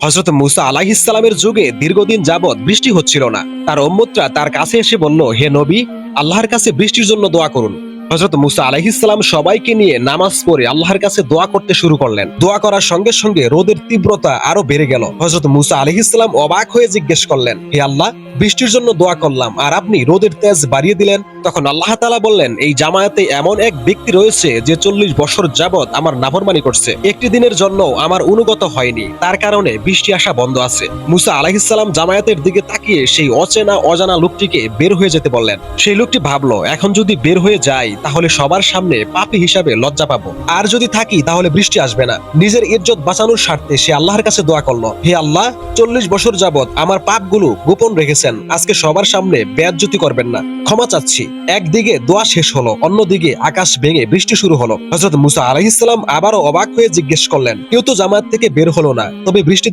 হযরত মুসা আলাইহিস সালামের যুগে দীর্ঘদিন যাবৎ বৃষ্টি হচ্ছিল না। তার উম্মতরা তার কাছে এসে বলল, হে নবী, আল্লাহর কাছে বৃষ্টির জন্য দোয়া করুন। হযরত মুসা আলাইহিস সালাম সবাইকে নিয়ে নামাজ পড়ে আল্লাহর কাছে দোয়া করতে শুরু করলেন। দোয়া করার সঙ্গে সঙ্গে রোদের তীব্রতা আরো বেড়ে গেল। হযরত মুসা আলাইহিস সালাম অবাক হয়ে জিজ্ঞেস করলেন, হে আল্লাহ, বৃষ্টির জন্য দোয়া করলাম আর আপনি রোদের তেজ বাড়িয়ে দিলেন। তখন আল্লাহ তাআলা বললেন, এই জামায়াতে এমন এক ব্যক্তি রয়েছে যে 40 বছর যাবৎ আমার নাফরমানি করছে, একটি দিনের জন্য আমার অনুগত হয়নি, তার কারণে বৃষ্টি আসা বন্ধ আছে। মুসা আলাইহিস সালাম জামায়াতের দিকে তাকিয়ে সেই অচেনা অজানা লোকটিকে বের হয়ে যেতে বললেন। সেই লোকটি ভাবলো, এখন যদি বের হয়ে যাই তাহলে সবার সামনে পাপী হিসাবে লজ্জা পাবো, আর যদি থাকি তাহলে বৃষ্টি আসবে না। নিজের ইজ্জত বাঁচানোর স্বার্থে সে আল্লাহর কাছে দোয়া করলো, হে আল্লাহ, 40 বছর যাবৎ আমার পাপগুলো গোপন রেখেছেন, আজকে সবার সামনে বেয়াজ্জতি করবেন না, ক্ষমা চাচ্ছি। একদিকে দোয়া শেষ হলো, অন্যদিকে আকাশ ভেঙে বৃষ্টি শুরু হলো। হযরত মুসা আলাইহিস সালাম আবারও অবাক হয়ে জিজ্ঞেস করলেন, কেউ তো জামায়াত থেকে বের হলো না, তবে বৃষ্টি